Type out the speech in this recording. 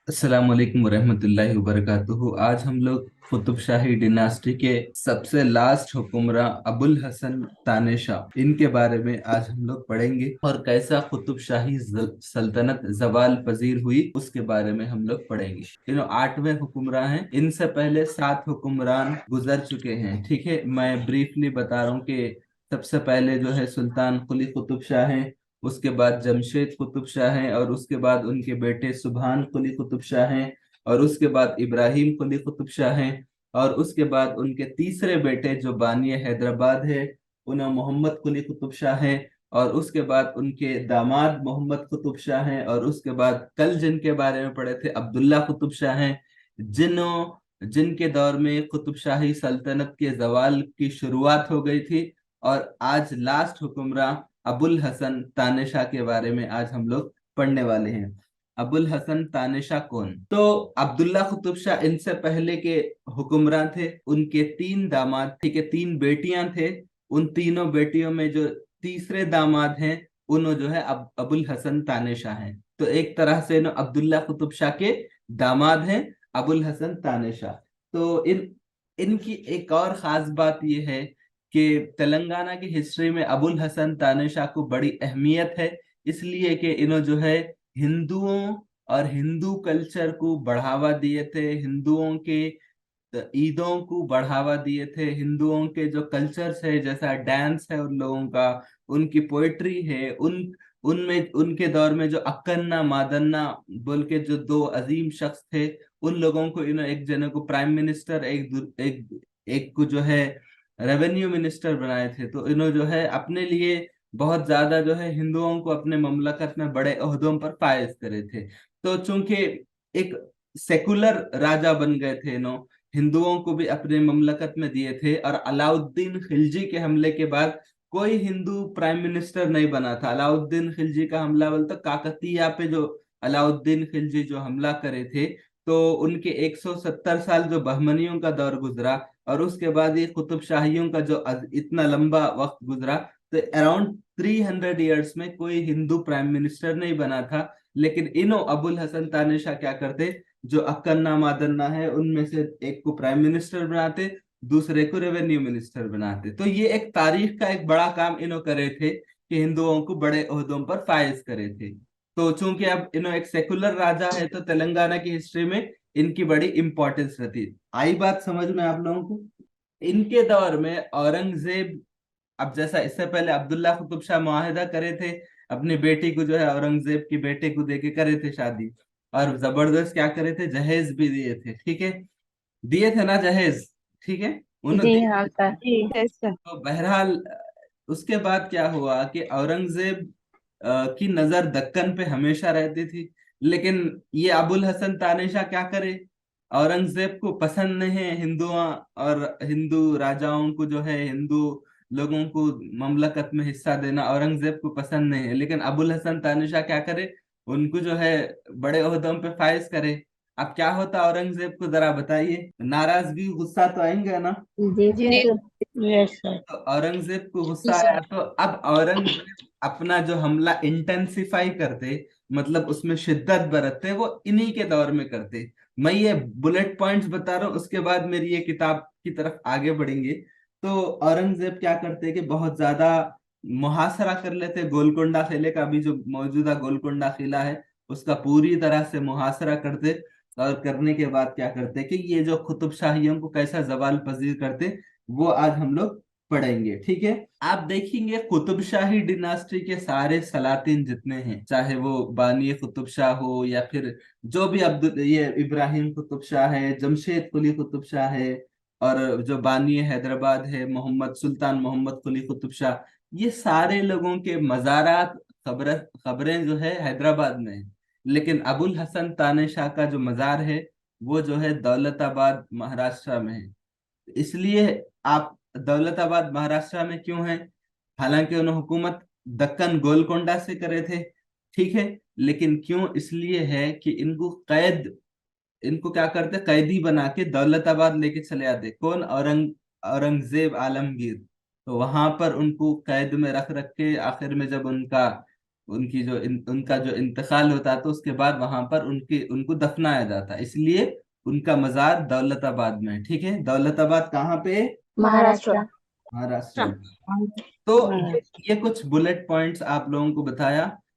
अस्सलाम वालेकुम वरहमतुल्लाहि वबरकातुहू। आज हम लोग कुतुब शाही डिनास्टी के सबसे लास्ट हुक्मरान अबुल हसन तानेशाह इनके बारे में आज हम लोग पढ़ेंगे और कैसा कुतुब शाही सल्तनत जवाल पजीर हुई उसके बारे में हम लोग पढ़ेंगे। आठवें हुक्मरान हैं। इनसे पहले सात हुक्मरान गुजर चुके हैं। ठीक है, मैं ब्रीफली बता रहा हूँ कि सबसे पहले जो है सुल्तान कुली कुतुब शाह हैं, उसके बाद जमशेद कुतुब शाह हैं, और उसके बाद उनके बेटे सुभान कुली कुतुब शाह हैं, और उसके बाद इब्राहिम कुली कुतुब शाह हैं, और उसके बाद उनके तीसरे बेटे जो बानी हैदराबाद है उन्हें मोहम्मद कुली कुतुब शाह हैं, और उसके बाद उनके दामाद मोहम्मद कुतुब शाह हैं, और उसके बाद कल जिनके बारे में पढ़े थे अब्दुल्ला कुतुब शाह हैं, जिनके दौर में कुतुब शाही सल्तनत के जवाल की शुरुआत हो गई थी। और आज लास्ट हुक्मरान अबुल हसन तानेशाह के बारे में आज हम लोग पढ़ने वाले हैं। अबुल हसन तानेशाह कौन? तो अब्दुल्ला कुतुब शाह इनसे पहले के हुक्मरान थे। उनके तीन दामाद, ठीक है, तीन बेटियां थे। उन तीनों बेटियों में जो तीसरे दामाद हैं उन्हों जो है अबुल हसन तानेशाह हैं। तो एक तरह से न अब्दुल्ला कुतुब शाह के दामाद हैं अबुल हसन तानेशाह। तो इनकी एक और खास बात यह है कि तेलंगाना की हिस्ट्री में अबुल हसन तानेशाह को बड़ी अहमियत है, इसलिए कि इन्हों जो है हिंदुओं और हिंदू कल्चर को बढ़ावा दिए थे, हिंदुओं के ईदों को बढ़ावा दिए थे, हिंदुओं के जो कल्चर्स है जैसा डांस है उन लोगों का, उनकी पोइट्री है, उनमें उनके दौर में जो अक्कन्ना मादन्ना बोल के जो दो अजीम शख्स थे, उन लोगों को इन्होंने एक जने को प्राइम मिनिस्टर, एक को जो है रेवेन्यू मिनिस्टर बनाए थे। तो इन्होंने जो है अपने लिए बहुत ज्यादा जो है हिंदुओं को अपने ममलकत में बड़े ओहदों पर फायज करे थे। तो चूंकि एक सेकुलर राजा बन गए थे, हिंदुओं को भी अपने ममलकत में दिए थे, और अलाउद्दीन खिलजी के हमले के बाद कोई हिंदू प्राइम मिनिस्टर नहीं बना था। अलाउद्दीन खिलजी का हमला बोलते काकतीया पे जो अलाउद्दीन खिलजी जो हमला करे थे, तो उनके 170 साल जो बहमनियों का दौर गुजरा, और उसके बाद ये कुतुब शाहियों का जो इतना लंबा वक्त गुजरा, तो अराउंड 300 ईयर्स में कोई हिंदू प्राइम मिनिस्टर नहीं बना था। लेकिन इनो अबुल हसन तानेशाह क्या करते, जो अक्कन्ना मादन्ना है उनमें से एक को प्राइम मिनिस्टर बनाते, दूसरे को रेवेन्यू मिनिस्टर बनाते। तो ये एक तारीख का एक बड़ा काम इन्हों करे थे कि हिंदुओं को बड़े ओहदों पर फायज करे थे। तो चूंकि अब इन्हों एक सेकुलर राजा है, तो तेलंगाना की हिस्ट्री में इनकी बड़ी इंपॉर्टेंस रहती है। आई बात समझ में आप लोगों को? इनके दौर में औरंगजेब, अब जैसा इससे पहले अब्दुल्ला कुतुब शाह मुआहिदा करे थे, अपनी बेटी को जो है औरंगजेब की बेटे को देके करे थे शादी, और जबरदस्त क्या करे थे, जहेज भी दिए थे। ठीक है, दिए थे ना जहेज? ठीक है, उन्होंने जी दिए हाँ थे। सर। जी सर। तो बहरहाल उसके बाद क्या हुआ कि औरंगजेब की नजर दक्कन पे हमेशा रहती थी। लेकिन ये अबुल हसन तानेशाह क्या करे, औरंगजेब को पसंद नहीं है हिंदुआ और हिंदू राजाओं को जो है हिंदू लोगों को ममलकत में हिस्सा देना औरंगजेब को पसंद नहीं है। लेकिन अबुल हसन तानेशाह क्या करे, उनको जो है बड़े ओहदों पे फायज करे। अब क्या होता औरंगजेब को, जरा बताइए, नाराजगी गुस्सा तो आएंगे ना? जी जी सर। Yes sir. तो औरंगजेब को गुस्सा आया, तो अब औरंगजेब अपना जो हमला इंटेंसिफाई करते, मतलब उसमें शिद्दत बरतते, वो इन्हीं के दौर में करते। मैं ये बुलेट पॉइंट्स बता रहा हूँ, उसके बाद मेरी ये किताब की तरफ आगे बढ़ेंगे। तो औरंगजेब क्या करते कि बहुत ज्यादा मुहासरा कर लेते गोलकोंडा किले का, भी जो मौजूदा गोलकोंडा किला है उसका पूरी तरह से मुहासरा करते। और करने के बाद क्या करते कि ये जो कुतुब शाहियों को कैसा जवाल पजीर करते, वो आज हम लोग पढ़ेंगे। ठीक है, आप देखेंगे कुतुब शाही डिनास्टी के सारे सलातीन जितने हैं, चाहे वो बानी कुतुब शाह हो या फिर जो भी अब्दुल ये इब्राहिम कुतुब शाह है, जमशेद कुली कुतुब शाह है, और जो बानी हैदराबाद है मोहम्मद सुल्तान मोहम्मद कुली कुतुब शाह, ये सारे लोगों के मज़ारात, खबर खबरें जो है हैदराबाद में है। लेकिन अबुल हसन तानेशाह का जो मज़ार है वो जो है दौलताबाद महाराष्ट्र में है। इसलिए आप, दौलताबाद महाराष्ट्र में क्यों है? हालांकि उन्होंने हुकूमत दक्कन गोलकोंडा से करे थे, ठीक है, लेकिन क्यों इसलिए है कि इनको क्या करते, कैदी बना के दौलताबाद लेके चले आते। कौन? औरंगजेब आलमगीर। तो वहां पर उनको कैद में रख रख के आखिर में जब उनका उनका जो इंतकाल होता तो उसके बाद वहां पर उनको दफनाया जाता, इसलिए उनका मजार दौलताबाद में है। ठीक है, दौलताबाद कहाँ पे है? महाराष्ट्र। महाराष्ट्र में। तो महाराष्ट्र। ये कुछ बुलेट पॉइंट्स आप लोगों को बताया